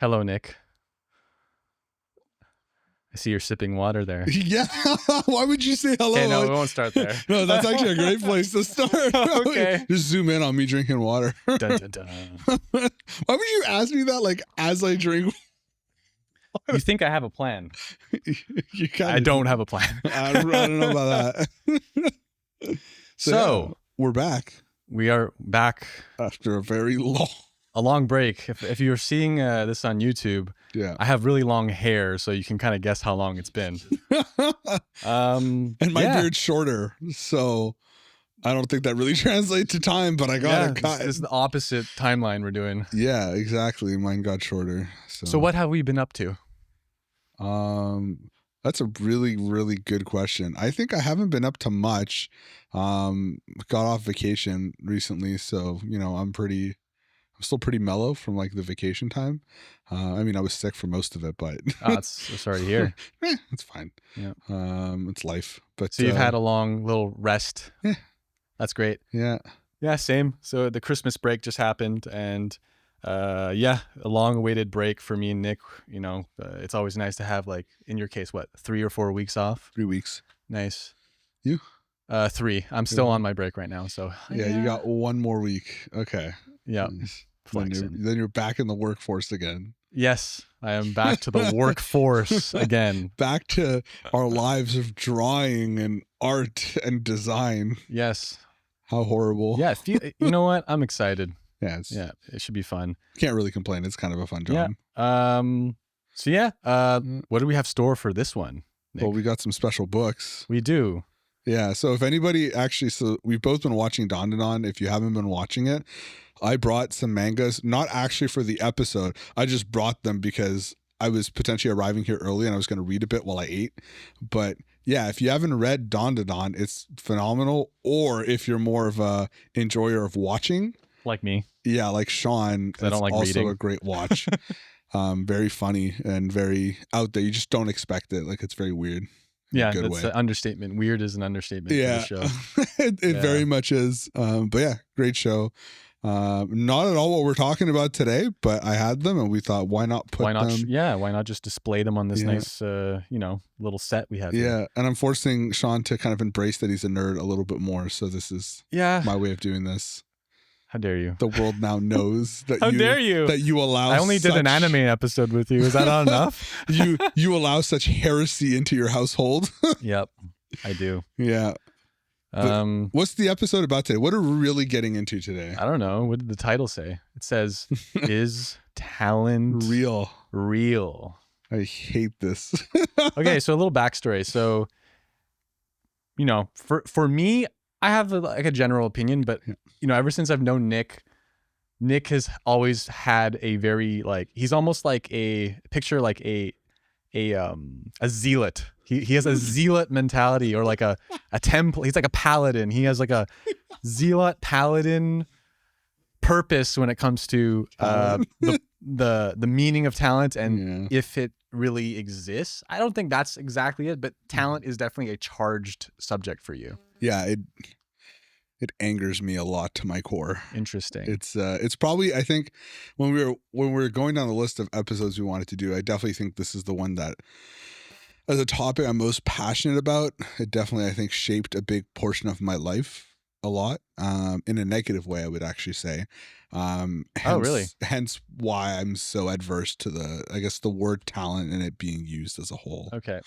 Hello, Nick. I see you're sipping water there. Yeah. Why would you say hello? Okay, no, we won't start there. No, that's actually a great place to start. Okay. Just zoom in on me drinking water. Dun, dun, dun. Why would you ask me that like as I drink? You think I have a plan? You kinda I don't have a plan. I don't know about that. So yeah, we're back we are back. after a very A long break. If you're seeing this on YouTube, yeah. I have really long hair, so you can kind of guess how long it's been. And my beard's shorter, so I don't think that really translates to time, but I got it cut. This is the opposite timeline we're doing. Yeah, exactly. Mine got shorter. So what have we been up to? That's a really, really good question. I think I haven't been up to much. Got off vacation recently, so I'm still pretty mellow from like the vacation time. I mean, I was sick for most of it, but So sorry to hear. it's fine. Yeah. It's life. But So you've had a long little rest. Yeah. That's great. Yeah. Yeah, same. So the Christmas break just happened, and a long-awaited break for me and Nick. It's always nice to have, like, in your case, what, 3 or 4 weeks off? 3 weeks. Nice. You? 3. I'm still on my break right now, so Yeah, you got 1 more week. Okay. Yeah. Nice. Flexing. Then you're back in the workforce again. Yes, I am back to the workforce again. Back to our lives of drawing and art and design. Yes. How horrible. Yeah. You know what? I'm excited. Yeah. It should be fun. Can't really complain. It's kind of a fun job. Yeah. What do we have store for this one, Nick? Well, we got some special books. We do. Yeah. So if anybody so we've both been watching Dandandan. If you haven't been watching it, I brought some mangas, not actually for the episode. I just brought them because I was potentially arriving here early and I was going to read a bit while I ate. But yeah, if you haven't read Dandandan, it's phenomenal. Or if you're more of a enjoyer of watching, like me. Yeah, like Sean. I don't like also reading. A great watch. Very funny and very out there. You just don't expect it. Like, it's very weird. Yeah, that's an understatement. Weird is an understatement. Yeah, for the show. it very much is. But yeah, great show. Not at all what we're talking about today, but I had them and we thought, why not put them? Why not just display them on this nice, little set we have Yeah, here. and I'm forcing Sean to kind of embrace that he's a nerd a little bit more. So this is my way of doing this. How dare you? The world now knows that How dare you? That you allow I only did an anime episode with you. Is that not enough? You allow such heresy into your household. Yep, I do. Yeah. What's the episode about today? What are we really getting into today? I don't know. What did the title say? It says, "Is talent real?" I hate this. Okay, so a little backstory. So, for me, I have a general opinion, but ever since I've known Nick has always had a very he's almost like a zealot. He has a zealot mentality, or like a temple. He's like a paladin. He has like a zealot paladin purpose when it comes to the meaning of talent and if it really exists. I don't think that's exactly it, but talent is definitely a charged subject for you. Yeah, it angers me a lot to my core. Interesting. It's probably, I think when we were going down the list of episodes we wanted to do, I definitely think this is the one that, as a topic I'm most passionate about. It definitely, I think, shaped a big portion of my life a lot, in a negative way, I would actually say. Really? Hence why I'm so adverse to the word talent and it being used as a whole. Okay.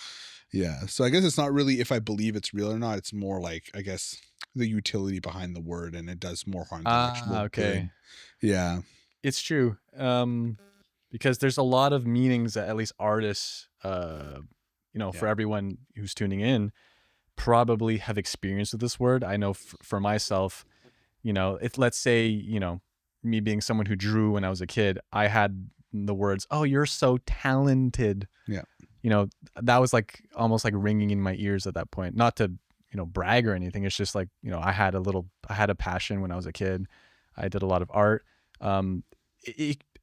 Yeah. So I guess it's not really if I believe it's real or not. It's more like, I guess, the utility behind the word, and it does more harm than actual good. Yeah. It's true. Because there's a lot of meanings that at least artists, for everyone who's tuning in, probably have experienced with this word. I know for myself, if let's say, me being someone who drew when I was a kid, I had the words, "Oh, you're so talented." Yeah. That was like almost like ringing in my ears at that point. Not to, brag or anything. It's just like, I had a passion when I was a kid. I did a lot of art.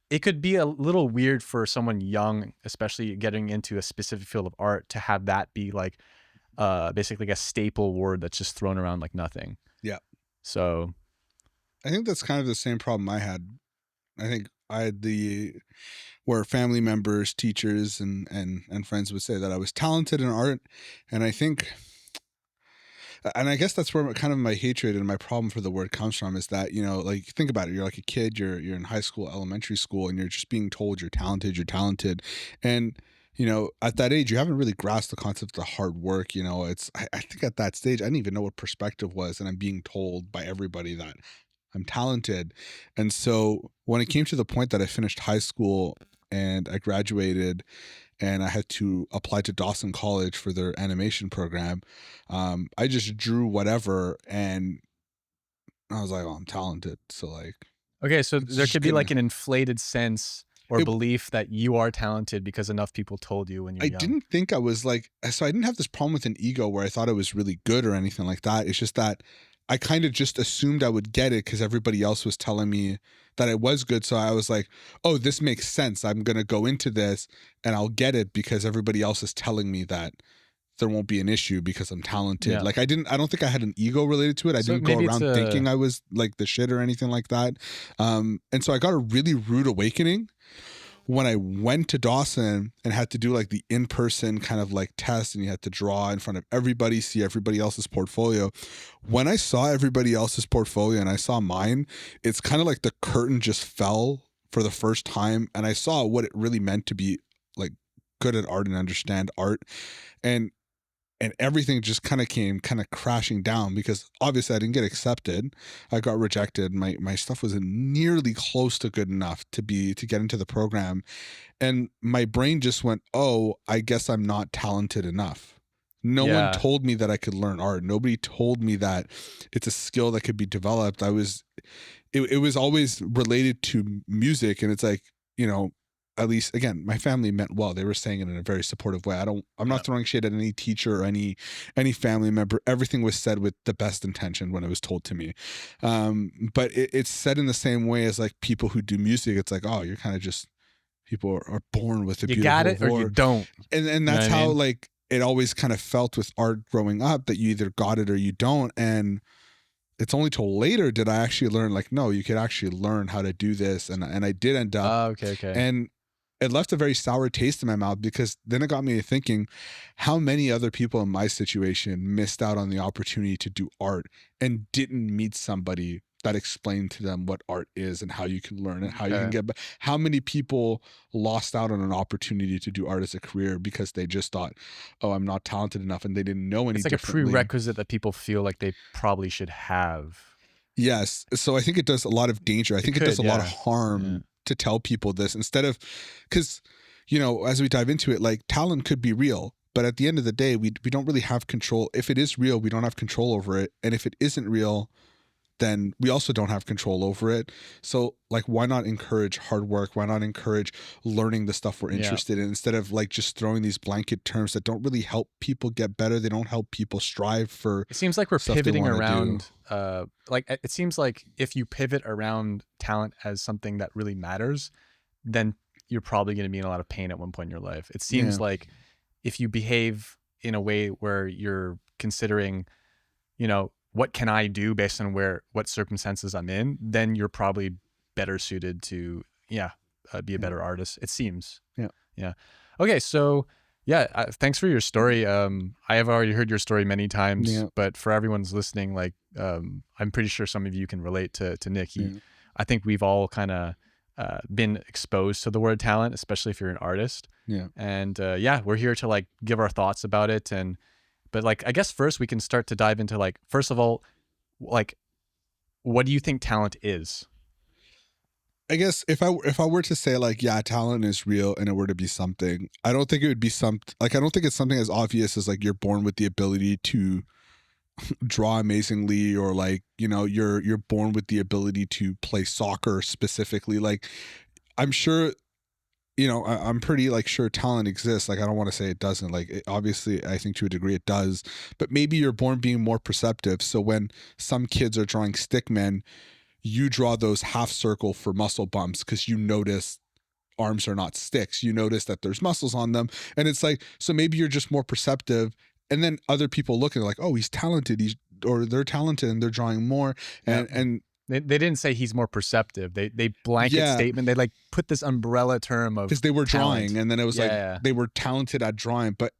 It could be a little weird for someone young, especially getting into a specific field of art, to have that be like basically like a staple word that's just thrown around like nothing. Yeah. So I think that's kind of the same problem I had. I think I had the where family members, teachers, and friends would say that I was talented in art, and I think, and I guess that's where kind of my hatred and my problem for the word comes from, is that, you know, like, think about it, you're like a kid, you're in high school, elementary school, and you're just being told you're talented, and you know, at that age, you haven't really grasped the concept of hard work. You know, I think at that stage, I didn't even know what perspective was, and I'm being told by everybody that I'm talented. And so when it came to the point that I finished high school and I graduated and I had to apply to Dawson College for their animation program, I just drew whatever, and I was like, "Oh, I'm talented." So like, Okay, so it's there just could be good like enough. an inflated sense or It, belief that you are talented because enough people told you when you're I young. didn't think I was like, so I didn't have this problem with an ego where I thought I was really good or anything like that. It's just that I kind of just assumed I would get it because everybody else was telling me that I was good. So I was like, oh, this makes sense. I'm going to go into this and I'll get it because everybody else is telling me that there won't be an issue because I'm talented. Yeah. Like, I don't think I had an ego related to it. I So didn't go maybe it's around thinking a I was like the shit or anything like that. And so I got a really rude awakening when I went to Dawson and had to do like the in-person kind of like test, and you had to draw in front of everybody, see everybody else's portfolio. When I saw everybody else's portfolio and I saw mine, it's kind of like the curtain just fell for the first time, and I saw what it really meant to be like good at art and understand art. And everything just kind of came kind of crashing down because obviously I didn't get accepted. I got rejected. My stuff wasn't nearly close to good enough to get into the program, and my brain just went, "Oh, I guess I'm not talented enough." No one yeah. told me that I could learn art. Nobody told me that it's a skill that could be developed. It was always related to music, and it's like, you know, at least again, my family meant well. They were saying it in a very supportive way. I'm Yeah. not throwing shade at any teacher or any family member. Everything was said with the best intention when it was told to me. But it's said in the same way as like people who do music. It's like, oh, you're kind of just, people are born with a You got beautiful it or you voice. don't. And You know what that's I how mean? like it always kind of felt with art growing up, that you either got it or you don't. And it's only till later did I actually learn, like, no, you could actually learn how to do this. And I did end up, Okay, okay. and it left a very sour taste in my mouth, because then it got me thinking how many other people in my situation missed out on the opportunity to do art and didn't meet somebody that explained to them what art is and how you can learn it, how you can Okay. get, how many people lost out on an opportunity to do art as a career because they just thought, oh, I'm not talented enough, and they didn't know any It's like a differently. prerequisite that people feel like they probably should have. Yes. So I think it does a lot of danger. I It think it does could, a lot of yeah. Yeah. harm to tell people this instead of, because, you know, as we dive into it, like, talent could be real, but at the end of the day, we don't really have control. If it is real, we don't have control over it. And if it isn't real, then we also don't have control over it. So like, why not encourage hard work? Why not encourage learning the stuff we're Yeah. interested in, instead of like just throwing these blanket terms that don't really help people get better? They don't help people strive for It seems like we're stuff they pivoting want to do. around like it seems like if you pivot around talent as something that really matters, then you're probably going to be in a lot of pain at one point in your life. It seems Yeah. like if you behave in a way where you're considering, you know, what can I do based on what circumstances I'm in, then you're probably better suited to, yeah, be a Yeah. better artist. It seems. Yeah. Yeah. Okay. So, yeah, thanks for your story. I have already heard your story many times, Yeah. but for everyone's listening, like, I'm pretty sure some of you can relate to Nick. Yeah. I think we've all kind of been exposed to the word talent, especially if you're an artist. Yeah. And yeah, we're here to like give our thoughts about it. But like, I guess first we can start to dive into like, first of all, like, what do you think talent is? I guess if I were to say like, yeah, talent is real and it were to be something, I don't think it would be like, I don't think it's something as obvious as like you're born with the ability to draw amazingly, or like, you know, you're born with the ability to play soccer specifically. Like, I'm sure, you know, I'm pretty like sure talent exists. Like, I don't want to say it doesn't. Like, obviously, I think to a degree it does. But maybe you're born being more perceptive. So when some kids are drawing stick men, you draw those half circle for muscle bumps because you notice arms are not sticks. You notice that there's muscles on them. And it's like, so maybe you're just more perceptive. And then other people look and they're like, oh, he's talented. Or they're talented and they're drawing more. Yeah. And They didn't say he's more perceptive. They blanket Yeah, statement. They like put this umbrella term of because they were drawing, talent. and then it was like Yeah. they were talented at drawing. But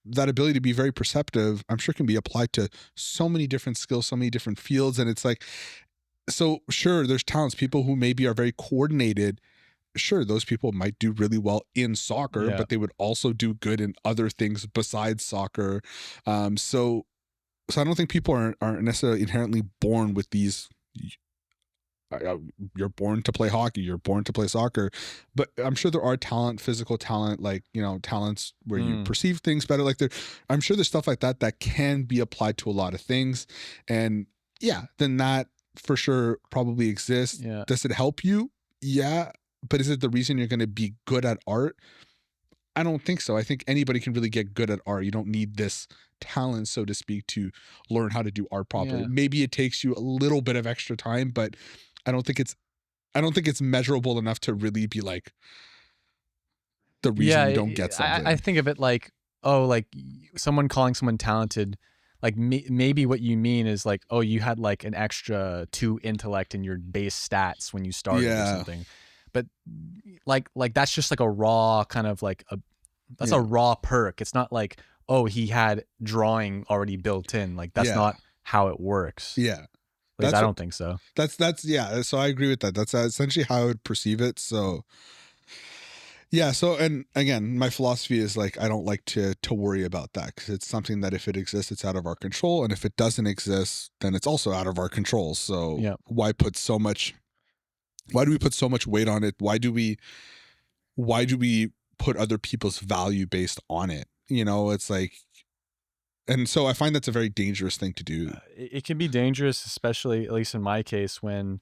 that ability to be very perceptive, I'm sure, can be applied to so many different skills, so many different fields. And it's like, so sure, there's talents, people who maybe are very coordinated. Sure, those people might do really well in soccer, Yeah. but they would also do good in other things besides soccer. So I don't think people aren't necessarily inherently born with these. You're born to play hockey, you're born to play soccer, but I'm sure there are physical talent, like talents where you Mm. perceive things better. Like I'm sure there's stuff like that can be applied to a lot of things, and yeah, then that for sure probably exists. Yeah. Does it help you? Yeah, but is it the reason you're going to be good at art? I don't think so. I think anybody can really get good at art. You don't need this talent, so to speak, to learn how to do art properly. Yeah. Maybe it takes you a little bit of extra time, but I don't think it's I don't think it's measurable enough to really be like the Yeah. reason you don't get I something. think of it like, oh, like someone calling someone talented. Like maybe what you mean is like, oh, you had like an extra 2 intellect in your base stats when you started or Yeah. something. But like that's just like a raw kind of like that's a Yeah. raw perk. It's not like, oh, he had drawing already built in. Like that's Yeah. not how it works. Yeah. At least That's I what don't think so. that's yeah, so I agree with that. That's essentially how I would perceive it. So yeah, so and again, my philosophy is like I don't like to worry about that because it's something that if it exists, it's out of our control, and if it doesn't exist, then it's also out of our control. So Yeah. why do we put so much weight on it? Why do we put other people's value based on it? It's like, and so I find that's a very dangerous thing to do. It can be dangerous, especially at least in my case, when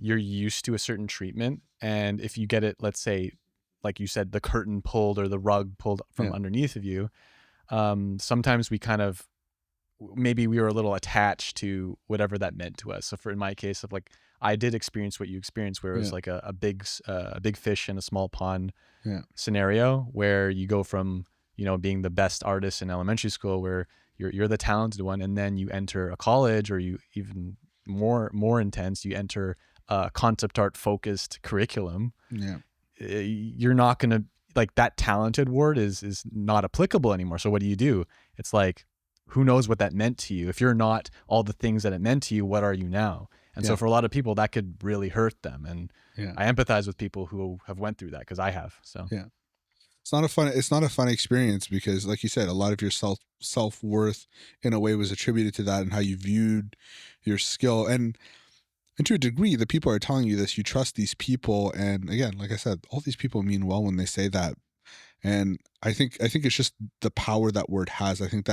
you're used to a certain treatment, and if you get it, let's say, like you said, the curtain pulled or the rug pulled from Yeah. underneath of you, sometimes we kind of maybe we were a little attached to whatever that meant to us. So for in my case of like I did experience what you experienced, where it was Yeah. like a big fish in a small pond Yeah. scenario, where you go from being the best artist in elementary school, where you're the talented one, and then you enter a college, or you even more intense, you enter a concept art focused curriculum. Yeah. You're not gonna like that talented word is not applicable anymore. So what do? It's like, who knows what that meant to you? If you're not all the things that it meant to you, what are you now? And Yeah. so for a lot of people, that could really hurt them. And Yeah. I empathize with people who have went through that because I have. So Yeah. It's not a fun experience because, like you said, a lot of your self-worth in a way was attributed to that and how you viewed your skill. And to a degree, the people are telling you this, you trust these people. And again, like I said, all these people mean well when they say that. And I think it's just the power that word has. I think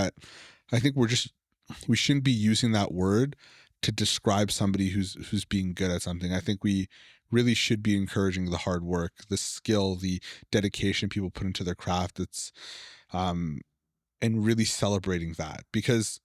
we shouldn't be using that word to describe somebody who's being good at something. I think we really should be encouraging the hard work, the skill, the dedication people put into their craft. It's um and really celebrating that, because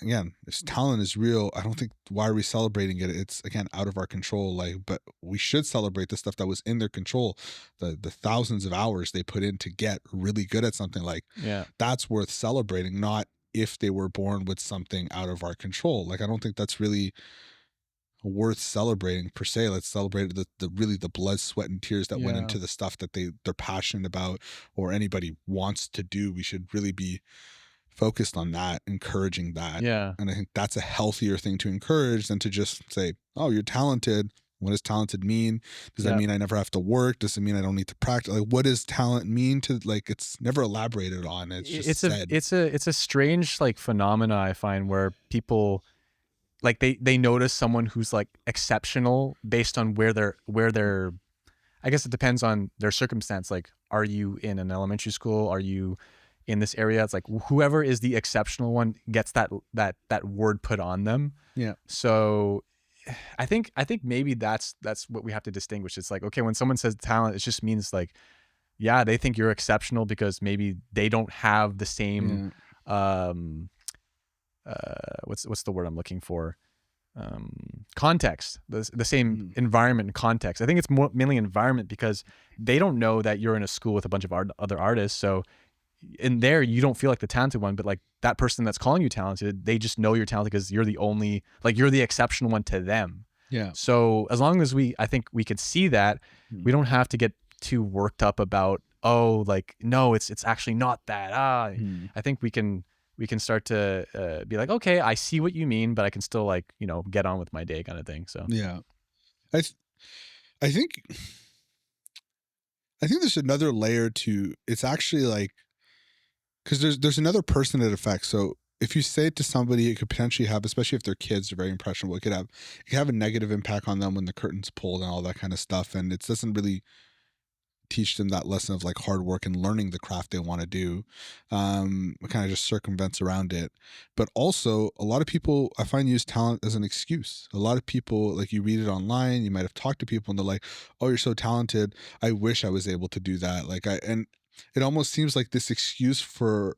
again, if talent is real, I don't think, why are we celebrating it? It's again out of our control. Like, but we should celebrate the stuff that was in their control, the thousands of hours they put in to get really good at something. Like, yeah, that's worth celebrating, not if they were born with something out of our control. Like, I don't think that's really worth celebrating per se. Let's celebrate the really the blood, sweat, and tears that went yeah, into the stuff that they're passionate about or anybody wants to do. We should really be focused on that, encouraging that. yeah, And I think that's a healthier thing to encourage than to just say, oh, you're talented. What does talented mean? Does that yeah. mean I never have to work? Does it mean I don't need to practice? Like, what does talent mean to, like, it's never elaborated on. It's just said. It's a strange like phenomena I find, where people like they notice someone who's like exceptional based on where they're I guess it depends on their circumstance. Like, are you in an elementary school? Are you in this area? It's like whoever is the exceptional one gets that word put on them. Yeah. So I think maybe that's what we have to distinguish. It's like, okay, when someone says talent, it just means like, yeah, they think you're exceptional because maybe they don't have the same um what's the word I'm looking for, context, the same environment and context. I think it's more mainly environment, because they don't know that you're in a school with a bunch of other artists. So in there you don't feel like the talented one, but like that person that's calling you talented, they just know you're talented because you're the only, like you're the exceptional one to them. Yeah. So as long as I think we could see that, we don't have to get too worked up about, oh, like, no, it's actually not that. I think we can start to be like, okay, I see what you mean, but I can still like, get on with my day kind of thing. So Yeah. I think there's another layer to, it's actually like, because there's another person it affects. So if you say it to somebody, it could potentially have, especially if their kids are very impressionable, it could have a negative impact on them when the curtain's pulled and all that kind of stuff. And it doesn't really teach them that lesson of like hard work and learning the craft they want to do. Kind of just circumvents around it. But also a lot of people I find use talent as an excuse. A lot of people, like, you read it online, you might have talked to people and they're like, oh, you're so talented, I wish I was able to do that. And it almost seems like this excuse for,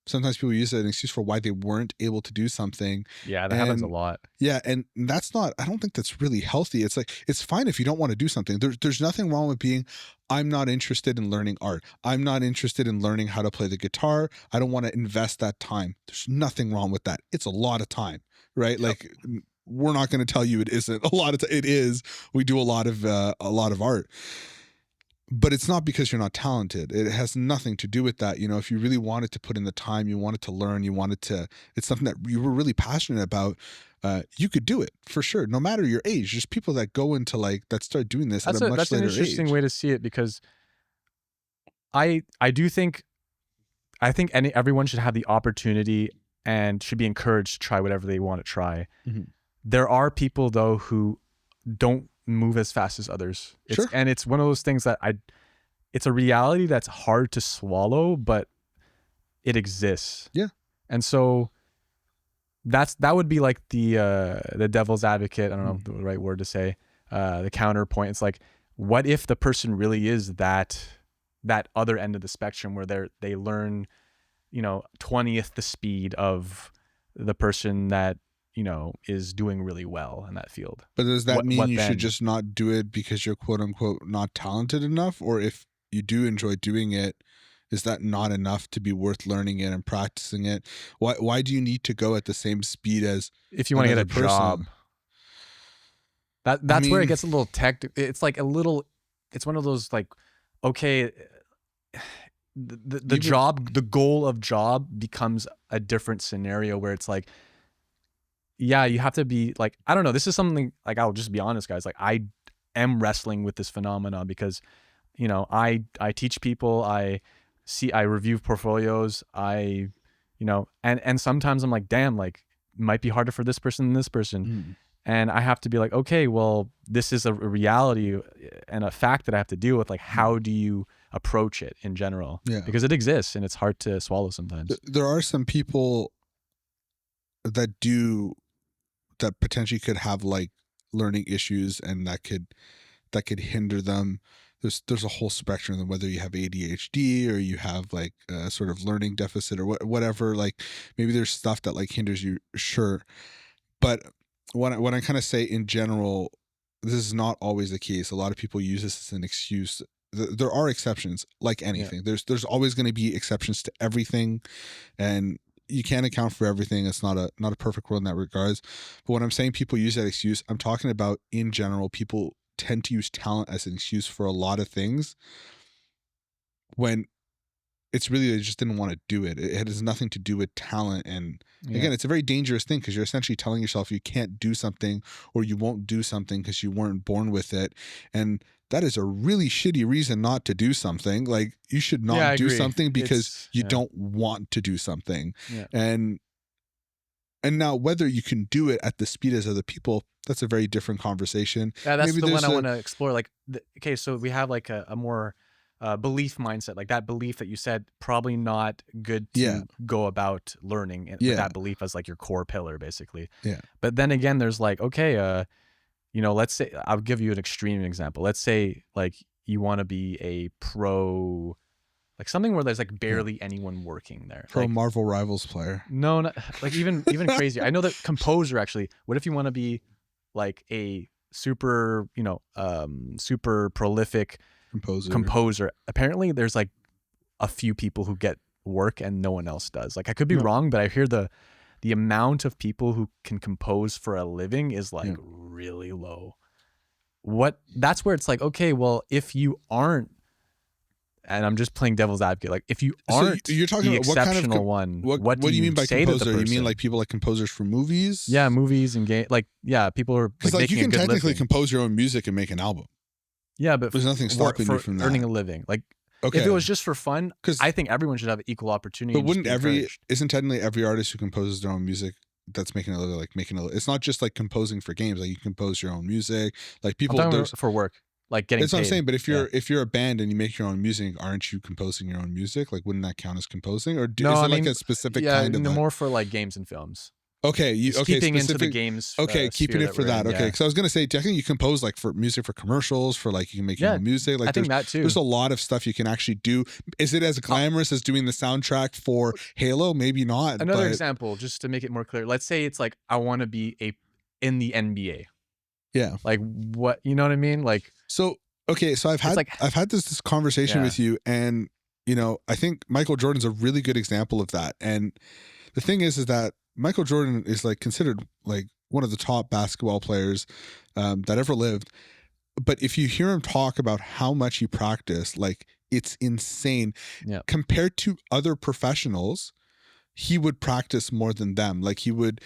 sometimes people use it as an excuse for why they weren't able to do something. yeah, that happens a lot. Yeah, and that's not, I don't think that's really healthy. It's like, it's fine if you don't want to do something. There's nothing wrong with being, I'm not interested in learning art. I'm not interested in learning how to play the guitar. I don't want to invest that time. There's nothing wrong with that. It's a lot of time, right? Yep. Like, we're not going to tell you it isn't a lot of it is. We do a lot of art. But it's not because you're not talented. It has nothing to do with that. If you really wanted to put in the time, you wanted to learn, it's something that you were really passionate about, you could do it for sure, no matter your age. There's people that go into that start doing this at a much later age. That's an interesting way to see it, because I think everyone should have the opportunity and should be encouraged to try whatever they want to try. Mm-hmm. There are people though who don't move as fast as others. And it's one of those things that it's a reality that's hard to swallow, but it exists. Yeah. And so that would be like the devil's advocate. I don't know the right word to say. The counterpoint. It's like, what if the person really is that other end of the spectrum where they learn, 20th the speed of the person that is doing really well in that field. But does that mean you should just not do it because you're quote unquote not talented enough? Or if you do enjoy doing it, is that not enough to be worth learning it and practicing it? Why do you need to go at the same speed as, if you want to get a job? That's where it gets a little it's like it's one of those like, okay, the goal of job becomes a different scenario where it's like, yeah, you have to be like, I don't know. This is something like, I'll just be honest, guys. Like, I am wrestling with this phenomenon because, I teach people, I review portfolios, and sometimes I'm like, damn, like, it might be harder for this person than this person. And I have to be like, okay, well, this is a reality and a fact that I have to deal with. Like, how do you approach it in general? Yeah. Because it exists and it's hard to swallow sometimes. There are some people that potentially could have like learning issues and that could hinder them. There's a whole spectrum of them, whether you have ADHD or you have like a sort of learning deficit or whatever, like maybe there's stuff that like hinders you. Sure. But when I kind of say in general, this is not always the case. A lot of people use this as an excuse. There are exceptions, like anything. Yeah. There's always going to be exceptions to everything, and you can't account for everything. It's not a perfect world in that regards. But when I'm saying people use that excuse, I'm talking about in general, people tend to use talent as an excuse for a lot of things when it's really, they just didn't want to do it. It has nothing to do with talent. And again, it's a very dangerous thing because you're essentially telling yourself you can't do something or you won't do something because you weren't born with it. And that is a really shitty reason not to do something. Like, you should not do something because you don't want to do something. Yeah. And now whether you can do it at the speed as other people, that's a very different conversation. Yeah, that's maybe the one I want to explore. Like, okay, so we have like a more belief mindset, like that belief that you said, probably not good to go about learning with that belief as like your core pillar, basically. Yeah. But then again, there's like, okay, let's say, I'll give you an extreme example. Let's say like you want to be a pro, like something where there's like barely anyone working there. Pro like, Marvel Rivals player. No, not, like even crazier. I know that composer actually. What if you want to be like a super, super prolific composer? Apparently there's like a few people who get work and no one else does. Like I could be No. wrong, but I hear the amount of people who can compose for a living is like Yeah. really low. That's where it's like, okay, well, if you aren't, and I'm just playing devil's advocate, like if you aren't you're talking the about what kind of exceptional one, what do do you mean by say to the composer? You mean person? like people like composers for movies? Yeah, movies and game, like yeah, people are Because like like you making can a good technically living. compose your own music and make an album. Yeah, but There's nothing stopping you for from earning that. a living. Like Okay. if it was just for fun, 'Cause- I think everyone should have equal opportunity. But And just wouldn't be encouraged. isn't technically every artist who composes their own music that's making a living, like making a, it's not just like composing for games, like you compose your own music, like I'm people talking there's about for work, like getting that's what I'm paid. saying. But Yeah. if you're a band and you make your own music, aren't you composing your own music? Like wouldn't that count as composing, or No, is I it like mean, a specific yeah, kind of no, like, more for like games and films. okay, you It's okay keeping into the specific games. okay keeping sphere it for we're that in, okay, yeah. because I was gonna say technically you compose like for music for commercials, for like you can make your Yeah, own music, like I think that too. there's a lot of stuff you can actually do. Is it as glamorous as doing the soundtrack for Halo? Maybe not. Another but example, just to make it more clear. Let's say it's like I want to be in the NBA. yeah, Like what, you know what I mean? Like so okay, so I've like- had this conversation Yeah. with you, and you know I think Michael Jordan's a really good example of that. And the thing is that Michael Jordan is like considered like one of the top basketball players that ever lived. But if you hear him talk about how much he practiced, like it's insane. Yeah. Compared to other professionals, he would practice more than them. Like he would,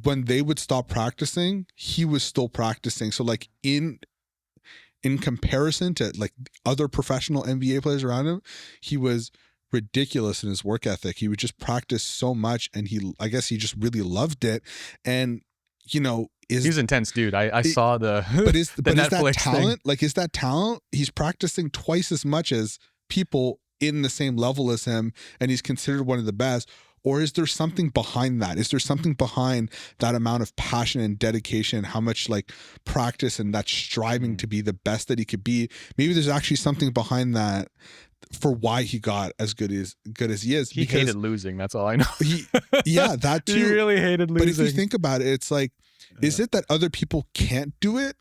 when they would stop practicing, he was still practicing. So like in comparison to like other professional NBA players around him, he was ridiculous in his work ethic. He would just practice so much, and I guess he just really loved it. And you know, he's an intense dude. I saw the but is the but is that Netflix talent? thing. Like is that talent? He's practicing twice as much as people in the same level as him, and he's considered one of the best. Or is there something behind that? Is there something behind that amount of passion and dedication, how much like practice and that striving to be the best that he could be? Maybe there's actually something behind that for why he got as good as he is. He hated losing. That's all I know. Yeah, that too. He really hated losing. But if you think about it, it's like, is it that other people can't do it,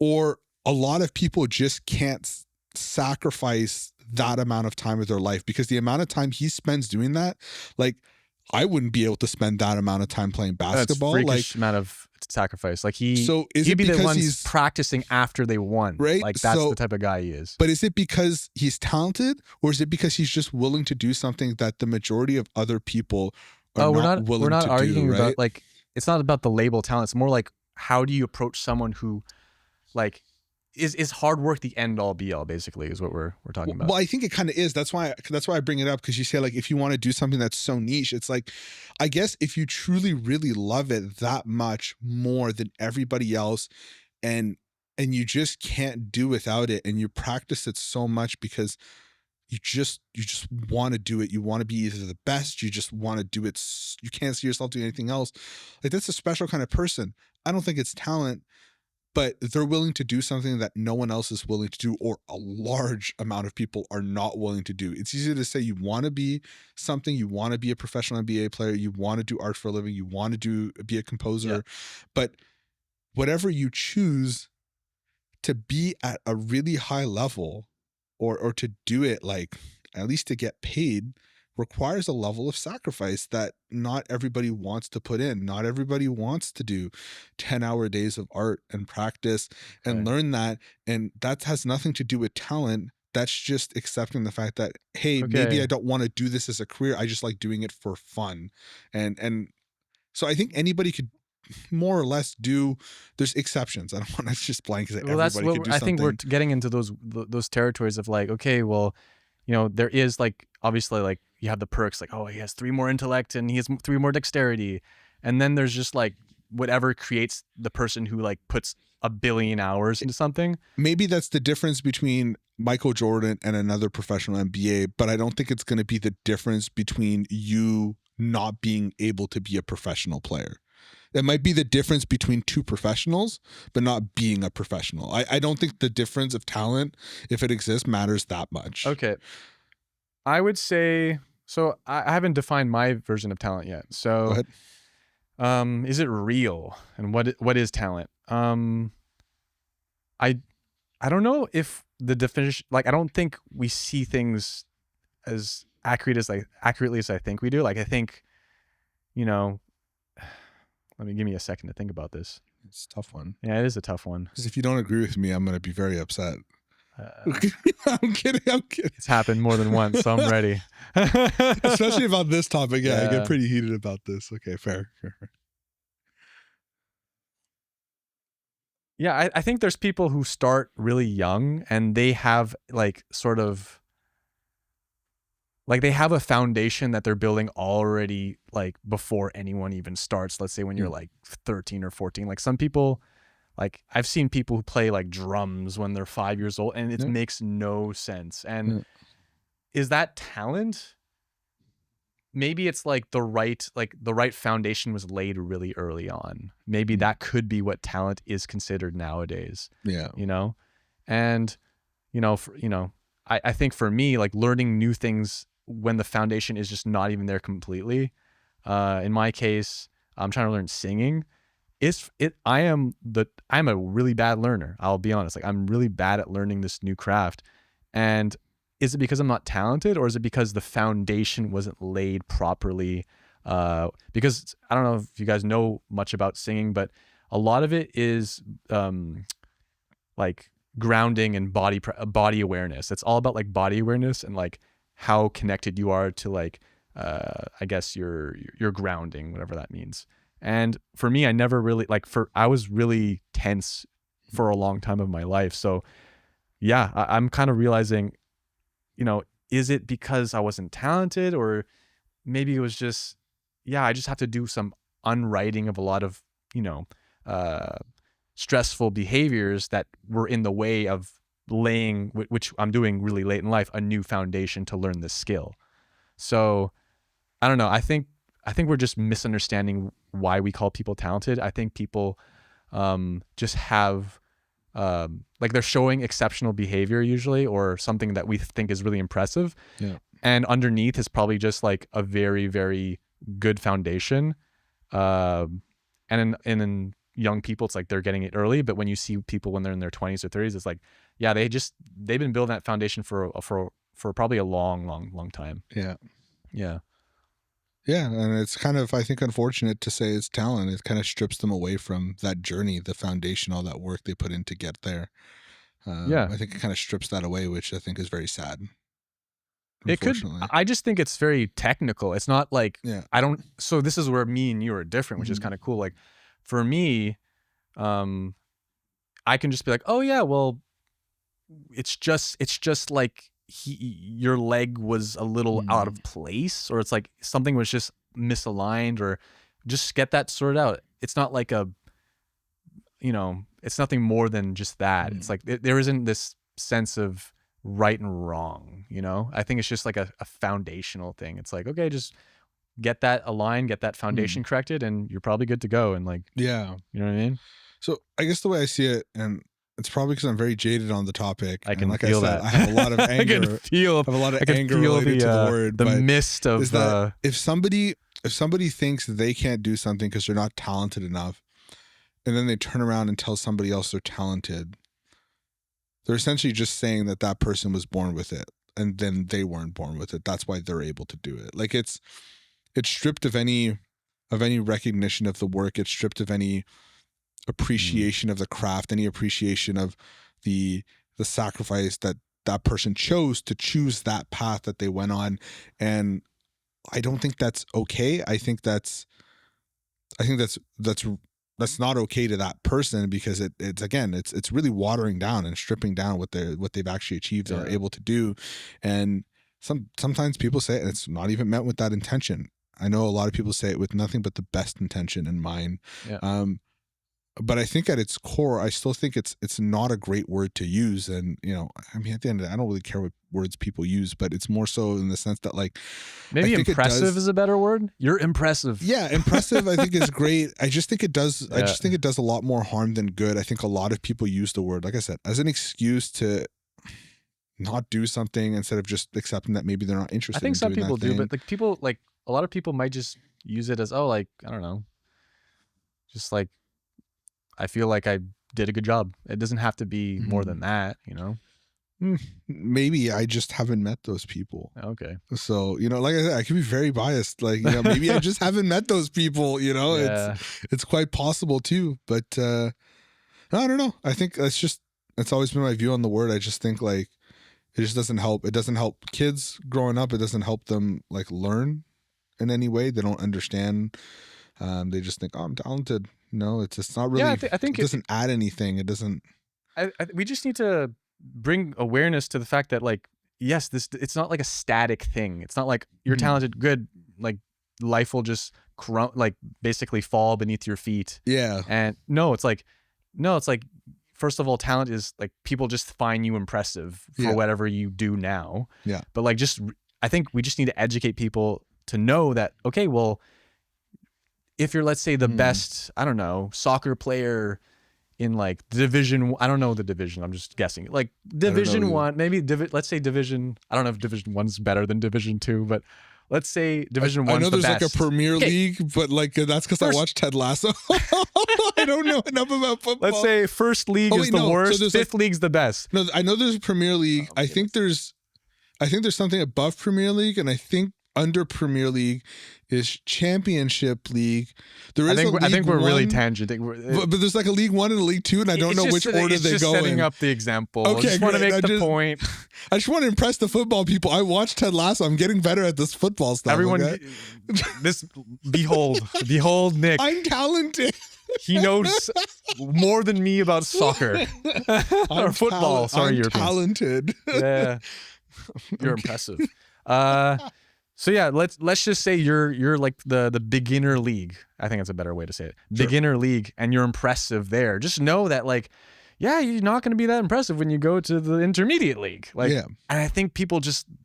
or a lot of people just can't sacrifice that amount of time of their life? Because the amount of time he spends doing that, like I wouldn't be able to spend that amount of time playing basketball. That's like freakish amount of sacrifice. Like so is he'd it be because the ones he's practicing after they won. right? Like that's So, the type of guy he is. but is it because he's talented, or is it because he's just willing to do something that the majority of other people are not willing we're not to arguing do? Right? about like it's not about the label talent. It's more like how do you approach someone who like is hard work the end all be all, basically, is what we're talking about. Well, I think it kind of is. That's why I bring it up, because you say like if you want to do something that's so niche, it's like I guess if you truly really love it that much more than everybody else, and you just can't do without it, and you practice it so much because you just want to do it. You want to be either the best. You just want to do it. You can't see yourself doing anything else. Like that's a special kind of person. I don't think it's talent, but they're willing to do something that no one else is willing to do, or a large amount of people are not willing to do. It's easy to say you want to be something, you want to be a professional NBA player, you want to do art for a living, you want to be a composer, but whatever you choose to be at a really high level, or to do it like at least to get paid, requires a level of sacrifice that not everybody wants to put in. Not everybody wants to do 10-hour days of art and practice and learn that. And that has nothing to do with talent. That's just accepting the fact that, hey, maybe I don't want to do this as a career. I just like doing it for fun. And so I think anybody could more or less do. There's exceptions. I don't want to just blanket say everybody could do something. I think we're getting into those territories of like, okay, well, you know, there is like obviously like you have the perks, like, oh, he has 3 more intellect and he has 3 more dexterity, and then there's just like whatever creates the person who like puts 1 billion hours into something. Maybe that's the difference between Michael Jordan and another professional NBA, but I don't think it's going to be the difference between you not being able to be a professional player. That might be the difference between 2 professionals, but not being a professional. I don't think the difference of talent, if it exists, matters that much. Okay. I would say, so I haven't defined my version of talent yet. So, Go ahead. Is it real? And what is talent? I don't know if the definition, like, I don't think we see things as accurately as I think we do. Like I think, you know, let me give me a second to think about this. It's a tough one. Yeah, it is a tough one. Because if you don't agree with me, I'm going to be very upset. Uh, I'm kidding. I'm kidding. it's happened more than once, so I'm ready. Especially about this topic. Yeah, I get Yeah. pretty heated about this. Okay, fair. Yeah, I think there's people who start really young and they have like sort of like they have a foundation that they're building already like before anyone even starts. Let's say when you're like 13 or 14. Like some people, like I've seen people who play like drums when they're 5 years old and it makes no sense. And is that talent? Maybe it's like the right foundation was laid really early on. Maybe that could be what talent is considered nowadays. Yeah. You know? And, I think for me, like learning new things when the foundation is just not even there completely. In my case, I'm trying to learn singing. I'm a really bad learner. I'll be honest. Like I'm really bad at learning this new craft. And is it because I'm not talented or is it because the foundation wasn't laid properly? Because I don't know if you guys know much about singing, but a lot of it is like grounding and body awareness. It's all about like body awareness and like how connected you are to like I guess your grounding, whatever that means. And for me, I never really I was really tense for a long time of my life. So yeah, I'm kind of realizing, is it because I wasn't talented or maybe it was just, yeah, I just have to do some unwriting of a lot of, uh, stressful behaviors that were in the way of laying, which I'm doing really late in life, a new foundation to learn this skill. So I don't know. I think we're just misunderstanding why we call people talented. I think people just have like they're showing exceptional behavior usually or something that we think is really impressive. Yeah. And underneath is probably just like a very, very good foundation. And in young people, it's like they're getting it early. But when you see people when they're in their 20s or 30s, it's like, yeah, they've been building that foundation for probably a long, long, long time. Yeah. Yeah. Yeah, and it's kind of, I think, unfortunate to say it's talent. It kind of strips them away from that journey, the foundation, all that work they put in to get there. Yeah. I think it kind of strips that away, which I think is very sad. It could. Unfortunately. I just think it's very technical. It's not like Yeah. So this is where me and you are different, which is kind of cool. Like for me, I can just be like, oh yeah, well, it's just like your leg was a little out of place, or it's like something was just misaligned, or just get that sorted out. It's not like it's nothing more than just that. It's like there isn't this sense of right and wrong. I think it's just like a foundational thing. It's like, okay, just get that aligned, get that foundation corrected, and you're probably good to go. And like, yeah, you know what I mean? So I guess the way I see it, and it's probably because I'm very jaded on the topic. I can like feel I said, that. I have a lot of anger. I can feel anger related to the word. The mist of that if somebody thinks they can't do something because they're not talented enough, and then they turn around and tell somebody else they're talented, they're essentially just saying that that person was born with it, and then they weren't born with it. That's why they're able to do it. Like it's stripped of any recognition of the work. It's stripped of any appreciation of the craft, any appreciation of the sacrifice that person chose to choose that path that they went on. And I don't think that's okay. I think that's not okay to that person, because it's really watering down and stripping down what they've actually achieved and are able to do. And sometimes people say it and it's not even meant with that intention. I know a lot of people say it with nothing but the best intention in mind. Yeah. But I think at its core, I still think it's not a great word to use. And, I mean, at the end of the day, I don't really care what words people use, but it's more so in the sense that, like, maybe impressive is a better word. You're impressive. Yeah, impressive, I think, is great. I just think it does. I just think it does a lot more harm than good. I think a lot of people use the word, like I said, as an excuse to not do something instead of just accepting that maybe they're not interested. I think in some doing people that do, thing. but a lot of people might just use it as, oh, like, I don't know, just like, I feel like I did a good job. It doesn't have to be more than that, Maybe I just haven't met those people. Okay. So, like I said, I could be very biased. Like, maybe I just haven't met those people, Yeah. it's quite possible too. But I don't know. I think that's always been my view on the word. I just think like it just doesn't help. It doesn't help kids growing up. It doesn't help them like learn in any way. They don't understand. They just think, oh, I'm talented. No, it's not really. Yeah, I think it doesn't add anything. It doesn't. we just need to bring awareness to the fact that like, yes, it's not like a static thing. It's not like you're talented, good, like life will just like basically fall beneath your feet. Yeah. And it's like first of all, talent is like people just find you impressive for whatever you do now. Yeah. But like I think we just need to educate people to know that, okay, well, if you're, let's say, the best, I don't know, soccer player in like division, I don't know the division, I'm just guessing, like division 1, maybe let's say division, I don't know if division 1's better than division 2, but let's say division 1's I know the there's best. like a Premier League, but like that's because I watched Ted Lasso. I don't know enough about football. Let's say first league is the worst, so fifth league's the best. No, I know there's a Premier League. I think there's something above Premier League, and I think under Premier League is Championship League. There is I think we're really tangenting. But there's like a League 1 and a League 2, and I don't know which order they go in. Setting up the example. Okay, I just want to make the point. I just want to impress the football people. I watched Ted Lasso. I'm getting better at this football stuff. Everyone, okay? behold Nick. I'm talented. He knows more than me about soccer or football. Sorry, I'm talented. Yeah, you're impressive. So yeah, let's just say you're like the beginner league. I think that's a better way to say it. Sure. Beginner league, and you're impressive there. Just know that like, yeah, you're not going to be that impressive when you go to the intermediate league. Like, and I think people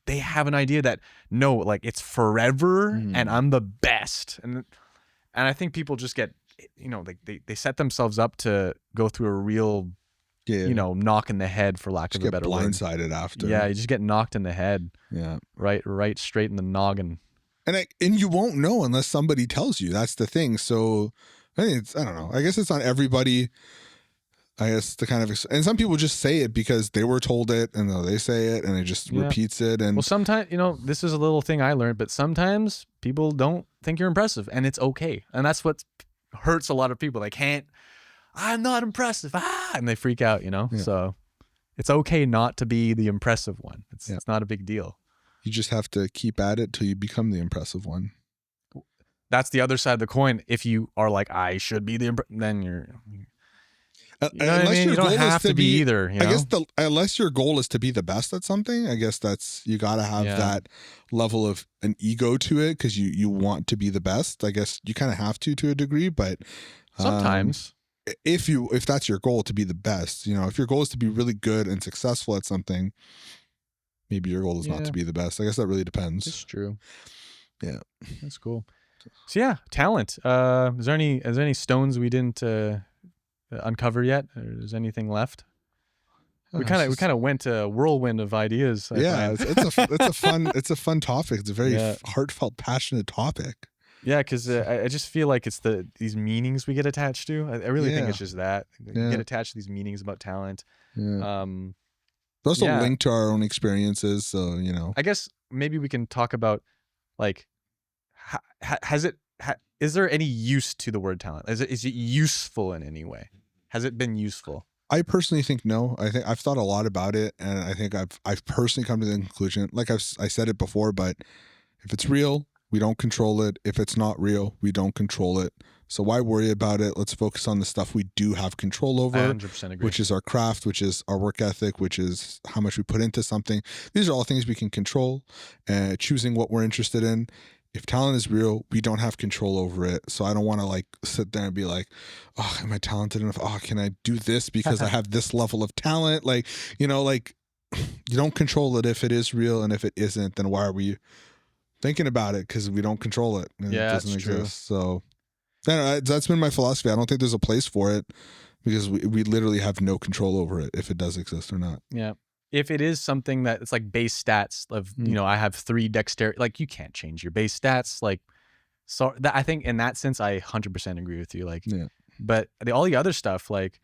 they have an idea that no, like it's forever, and I'm the best, and I think people just get, they set themselves up to go through a real, knock in the head, for lack of a better word. Blindsided after. Yeah, you just get knocked in the head. Yeah. Right straight in the noggin. And you won't know unless somebody tells you. That's the thing. So I don't know. I guess it's on everybody. I guess to kind of, and some people just say it because they were told it, and they say it, and it just repeats it. And well, sometimes, this is a little thing I learned, but sometimes people don't think you're impressive, and it's okay. And that's what hurts a lot of people. They can't, I'm not impressive, and they freak out, So it's okay not to be the impressive one. It's not a big deal. You just have to keep at it till you become the impressive one. That's the other side of the coin. If you are like, I should be then you're, you don't have to be either. I guess unless your goal is to be the best at something, I guess you got to have that level of an ego to it, because you want to be the best. I guess you kind of have to a degree, but sometimes if that's your goal, to be the best, if your goal is to be really good and successful at something, maybe your goal is not to be the best. I guess that really depends. It's true. Yeah, that's cool. So yeah, talent. Is there any stones we didn't uncover yet? Or is anything left? We kind of went a whirlwind of ideas. It's a fun topic. It's a very heartfelt, passionate topic. Yeah, because I just feel like it's these meanings we get attached to. I really think it's just that we get attached to these meanings about talent. Yeah. It's also linked to our own experiences, so I guess maybe we can talk about like, is there any use to the word talent? Is it useful in any way? Has it been useful? I personally think no. I think I've thought a lot about it, and I think I've personally come to the conclusion, like I said it before, but if it's real, we don't control it. If it's not real, we don't control it. So why worry about it? Let's focus on the stuff we do have control over, 100% agree. Which is our craft, which is our work ethic, which is how much we put into something. These are all things we can control, choosing what we're interested in. If talent is real, we don't have control over it. So I don't want to like sit there and be like, oh, am I talented enough? Oh, can I do this because I have this level of talent? Like, you don't control it. If it is real, and if it isn't, then why are we thinking about it? Because we don't control it. And it doesn't exist. So that's been my philosophy. I don't think there's a place for it, because we literally have no control over it, if it does exist or not. Yeah. If it is something that it's like base stats of, I have 3 dexterity, like you can't change your base stats. Like, so that, I think in that sense, I 100% agree with you. Like, but all the other stuff, like,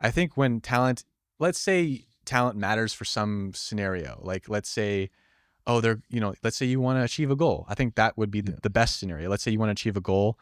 I think when talent, let's say talent matters for some scenario. Like let's say, oh, let's say you want to achieve a goal. I think that would be the best scenario. Let's say you want to achieve a goal,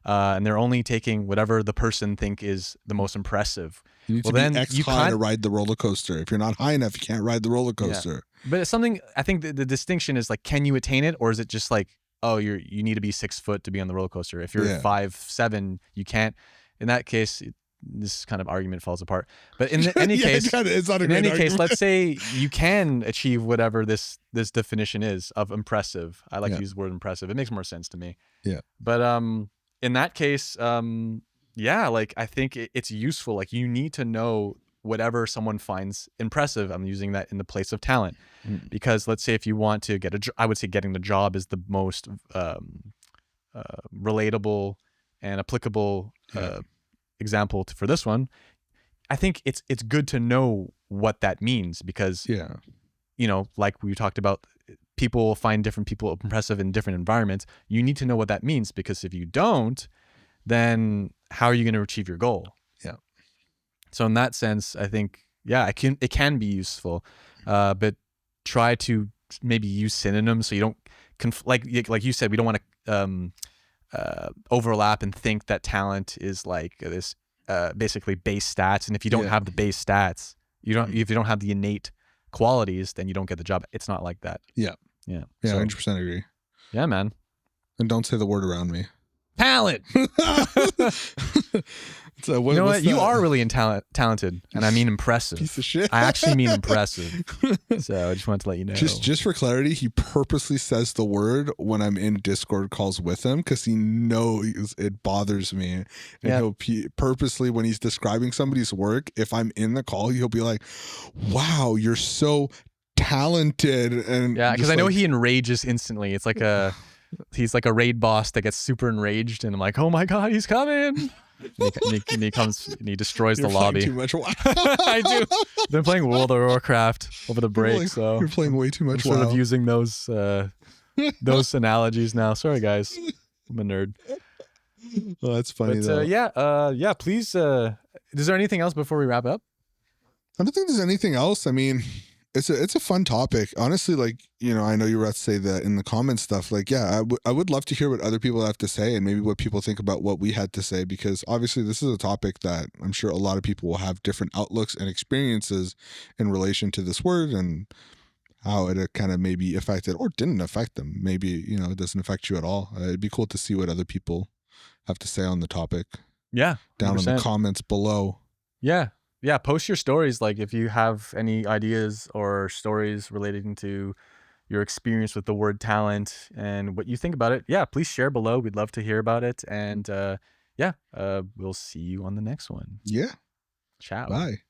and they're only taking whatever the person think is the most impressive. You need to be X high to ride the roller coaster. If you're not high enough, you can't ride the roller coaster. Yeah. But it's something, I think the distinction is like, can you attain it, or is it just like, oh, you need to be 6 foot to be on the roller coaster. If you're 5'7", you can't. In that case, this kind of argument falls apart. But in any case, it's not a in any argument. case, let's say you can achieve whatever this definition is of impressive. I like to use the word impressive. It makes more sense to me. Yeah. But in that case, like I think it's useful. Like you need to know whatever someone finds impressive. I'm using that in the place of talent, because let's say if you want to get I would say getting the job is the most relatable and applicable example for this one. I think it's good to know what that means, because like we talked about, people find different people impressive in different environments. You need to know what that means, because if you don't, then how are you going to achieve your goal? Yeah. So in that sense, I think it can be useful, but try to maybe use synonyms so you don't like you said, we don't want to overlap and think that talent is like this basically base stats, and if you don't have the base stats, if you don't have the innate qualities, then you don't get the job. It's not like that. Yeah. So, 100% agree. Yeah, man. And don't say the word around me. Talent. So you know what? You are really talented, and I mean impressive. Piece of shit. I actually mean impressive. So I just wanted to let you know. Just for clarity, he purposely says the word when I'm in Discord calls with him, because he knows it bothers me. And he'll purposely, when he's describing somebody's work, if I'm in the call, he'll be like, "Wow, you're so talented." And because I know he enrages instantly. It's like he's like a raid boss that gets super enraged, and I'm like, oh my god, he's coming. And he comes and he destroys the lobby. Too much WoW. I do. I've been playing World of Warcraft over the break, so you're playing way too much I'm WoW. sort of using those analogies now. Sorry, guys, I'm a nerd. Well, that's funny. But please. Is there anything else before we wrap up? I don't think there's anything else. I mean, it's a fun topic, honestly. Like, I know you were about to say that in the comments stuff. Like, I would love to hear what other people have to say, and maybe what people think about what we had to say, because obviously this is a topic that I'm sure a lot of people will have different outlooks and experiences in relation to this word, and how it kind of maybe affected or didn't affect them. Maybe, it doesn't affect you at all. It'd be cool to see what other people have to say on the topic. Yeah. 100%. Down in the comments below. Yeah. Yeah, post your stories. Like if you have any ideas or stories relating to your experience with the word talent and what you think about it, please share below. We'd love to hear about it. And we'll see you on the next one. Yeah. Ciao. Bye.